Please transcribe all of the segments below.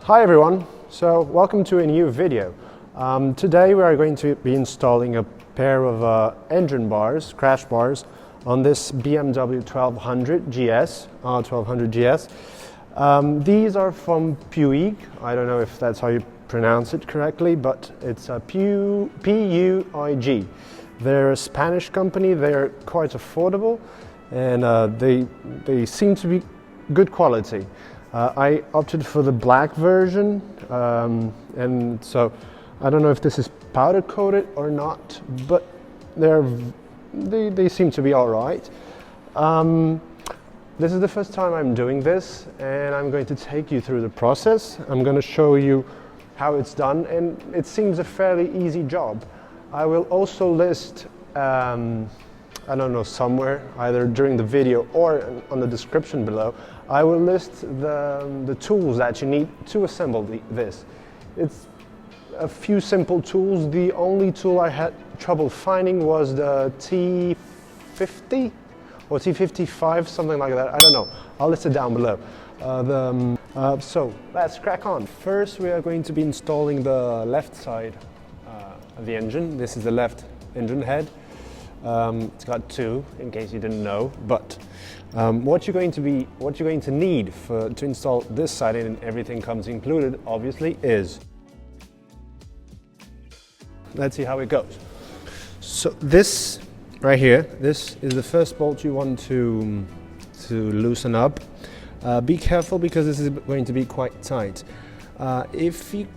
Hi everyone, so welcome to a new video. Today we are going to be installing a pair of engine bars, crash bars, on this BMW R1200GS, R1200GS. These are from PUIG. I don't know if that's how you pronounce it correctly, but it's a PUIG. They're a Spanish company, they're quite affordable, and they seem to be good quality. I opted for the black version, and so I don't know if this is powder coated or not, but they seem to be all right. This is the first time I'm doing this, and I'm going to take you through the process. I'm going to show you how it's done, and it seems a fairly easy job. I will also list, I don't know, somewhere, either during the video or on the description below, I will list the tools that you need to assemble this. It's a few simple tools. The only tool I had trouble finding was the T50 or T55, something like that. I don't know. I'll list it down below. So let's crack on. First, we are going to be installing the left side of the engine. This is the left engine head. It's got two, in case you didn't know. But what you're going to need to install this side, and everything comes included, obviously, is. Let's see how it goes. So this right here, this is the first bolt you want to loosen up. Be careful because this is going to be quite tight. If you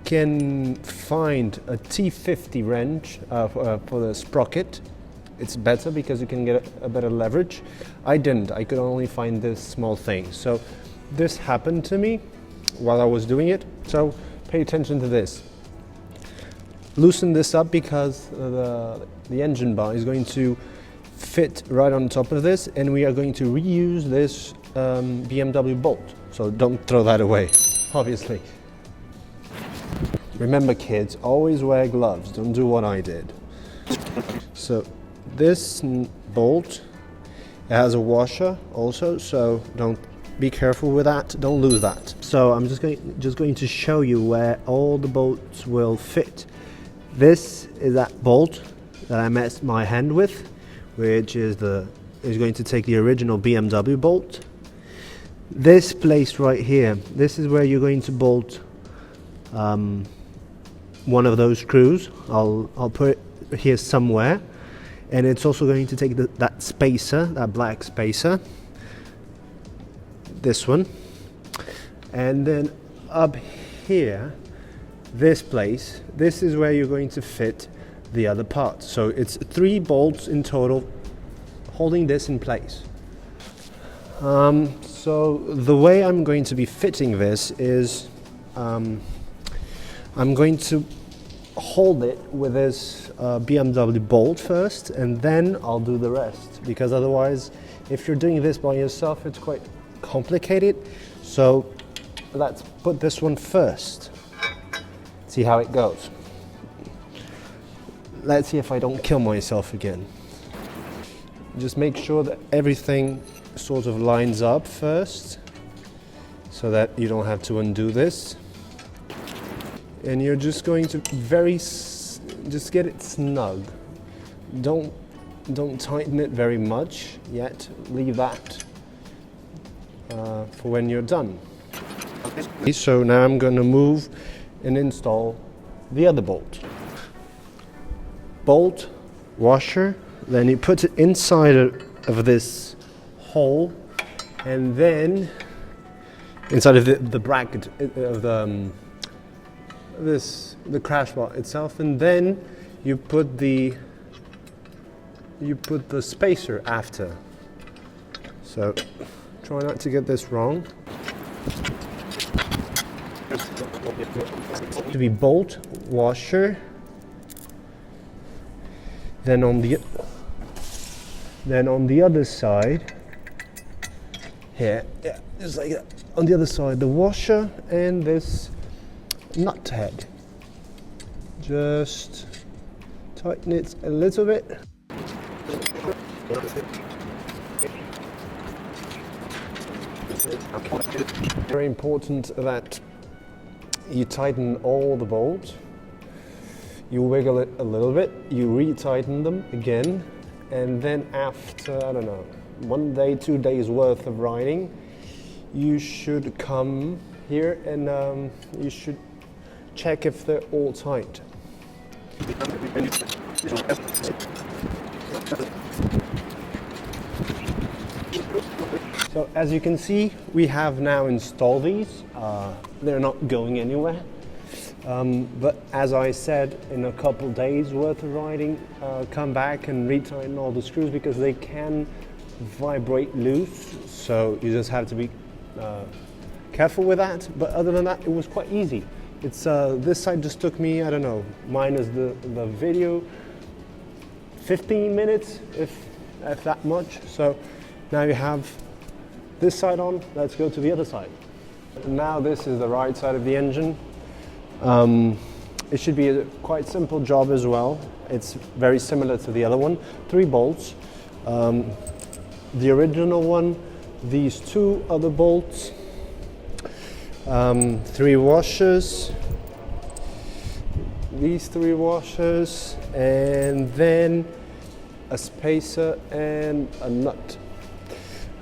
can find a T50 wrench for the sprocket, it's better because you can get a better leverage. I didn't. I could only find this small thing. So this happened to me while I was doing it. So pay attention to this. Loosen this up because the engine bar is going to fit right on top of this, and we are going to reuse this BMW bolt. So don't throw that away, obviously. Remember kids, always wear gloves. Don't do what I did. So this bolt, it has a washer also, so don't be careful with that. Don't lose that. So I'm just going to show you where all the bolts will fit. This is that bolt that I messed my hand with, which is going to take the original BMW bolt. This place right here, this is where you're going to bolt one of those screws. I'll put it here somewhere, and it's also going to take that spacer, that black spacer, this one, and then up here, this place, this is where you're going to fit the other part. So it's 3 bolts in total holding this in place. So the way I'm going to be fitting this is I'm going to hold it with this BMW bolt first, and then I'll do the rest, because otherwise, if you're doing this by yourself, it's quite complicated. So let's put this one first. See how it goes. Let's see if I don't kill myself again. Just make sure that everything sort of lines up first, so that you don't have to undo this. And you're just going to just get it snug. Don't tighten it very much yet. Leave that for when you're done. Okay, so now I'm going to move and install the other bolt. Bolt, washer, then you put it inside of this hole, and then inside of the bracket of the crash bar itself, and then you put the spacer after. So try not to get this wrong. To be bolt, washer, then on the other side here, yeah, just like that. On the other side, the washer and this nut head. Just tighten it a little bit. Very important that you tighten all the bolts, you wiggle it a little bit, you retighten them again, and then after, I don't know, 1 day, 2 days worth of riding, you should come here and you should check if they're all tight. So as you can see, we have now installed these. They're not going anywhere. But as I said, in a couple days worth of riding, come back and retighten all the screws because they can vibrate loose. So you just have to be careful with that. But other than that, it was quite easy. It's this side just took me, I don't know, minus the video, 15 minutes, if that much. So now you have this side on. Let's go to the other side. Now this is the right side of the engine. It should be a quite simple job as well. It's very similar to the other one. 3 bolts. The original one, these 2 other bolts, 3 washers, these 3 washers, and then a spacer and a nut.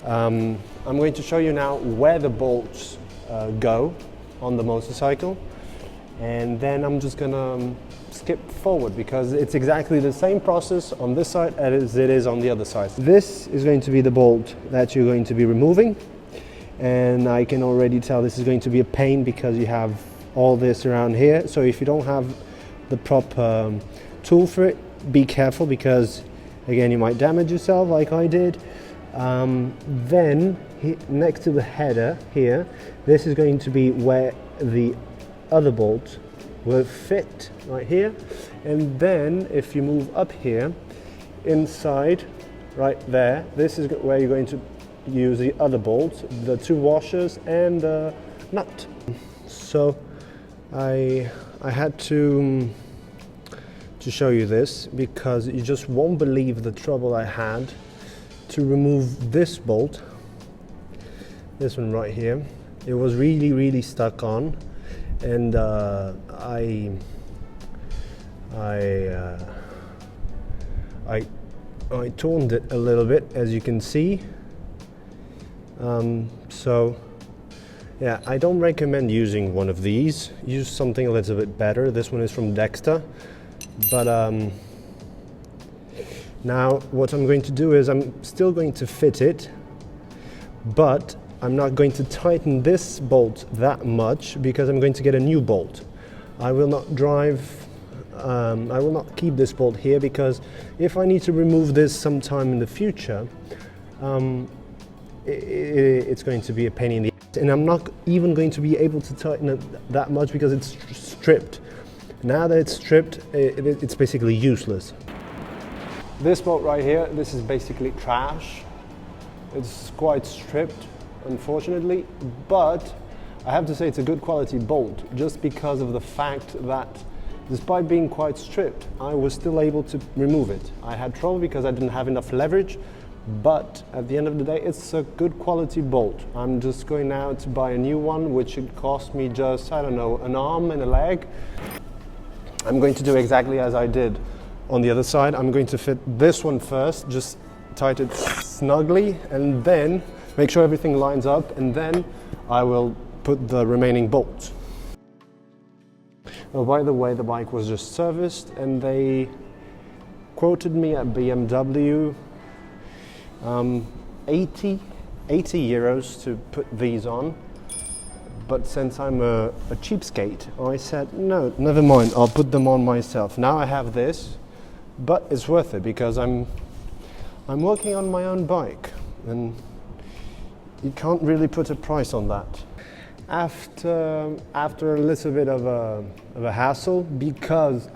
I'm going to show you now where the bolts go on the motorcycle, and then I'm just gonna skip forward because it's exactly the same process on this side as it is on the other side. This is going to be the bolt that you're going to be removing, and I can already tell this is going to be a pain because you have all this around here. So if you don't have the proper tool for it, be careful because again you might damage yourself like I did. Then next to the header here, this is going to be where the other bolt will fit, right here. And then if you move up here, inside, right there, this is where you're going to use the other bolts, the 2 washers and the nut. So I had to show you this because you just won't believe the trouble I had to remove this bolt, this one right here. It was really stuck on, and I torn it a little bit, as you can see. So yeah, I don't recommend using one of these. Use something a little bit better. This one is from Dexter, but now what I'm going to do is I'm still going to fit it, but I'm not going to tighten this bolt that much because I'm going to get a new bolt. I will not I will not keep this bolt here because if I need to remove this sometime in the future, it's going to be a pain in the ass, and I'm not even going to be able to tighten it that much because it's stripped. Now that it's stripped, it's basically useless. This bolt right here, this is basically trash. It's quite stripped, unfortunately, but I have to say it's a good quality bolt just because of the fact that despite being quite stripped, I was still able to remove it. I had trouble because I didn't have enough leverage, but at the end of the day, it's a good quality bolt. I'm just going now to buy a new one, which should cost me just, I don't know, an arm and a leg. I'm going to do exactly as I did on the other side. I'm going to fit this one first, just tighten it snugly, and then make sure everything lines up, and then I will put the remaining bolts. Oh, by the way, the bike was just serviced, and they quoted me at BMW 80 euros to put these on. But since I'm a cheapskate, I said, no, never mind, I'll put them on myself. Now I have this, but it's worth it because I'm working on my own bike, and you can't really put a price on that. After a little bit of a hassle, because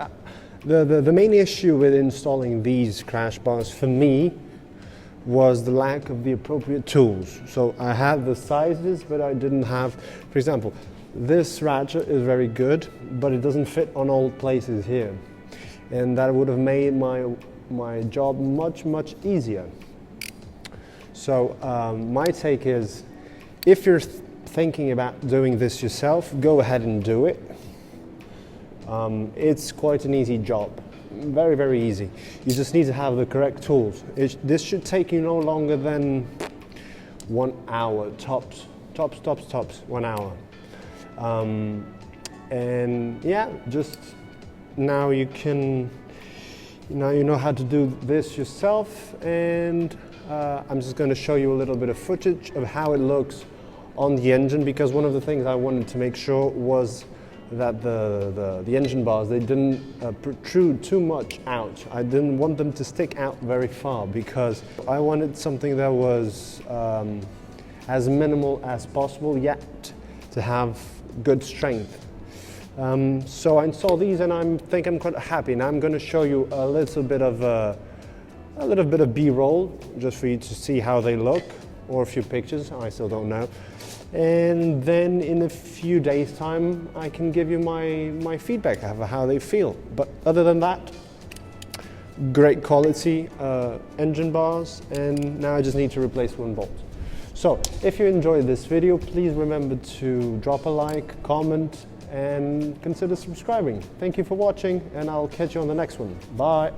the main issue with installing these crash bars for me was the lack of the appropriate tools. So I had the sizes, but I didn't have, for example, this ratchet is very good, but it doesn't fit on all places here. And that would have made my job much easier. So my take is, if you're thinking about doing this yourself, go ahead and do it. It's quite an easy job, very, very easy. You just need to have the correct tools. This should take you no longer than 1 hour, tops, 1 hour. And yeah, just now you know how to do this yourself, and I'm just going to show you a little bit of footage of how it looks on the engine, because one of the things I wanted to make sure was that the engine bars, they didn't protrude too much out. I didn't want them to stick out very far, because I wanted something that was as minimal as possible, yet to have good strength. So I installed these, and I think I'm quite happy. Now I'm going to show you a little bit of B-roll, just for you to see how they look, or a few pictures. I still don't know. And then in a few days' time, I can give you my feedback of how they feel. But other than that, great quality engine bars, and now I just need to replace 1 bolt. So if you enjoyed this video, please remember to drop a like, comment, and consider subscribing. Thank you for watching, and I'll catch you on the next one. Bye.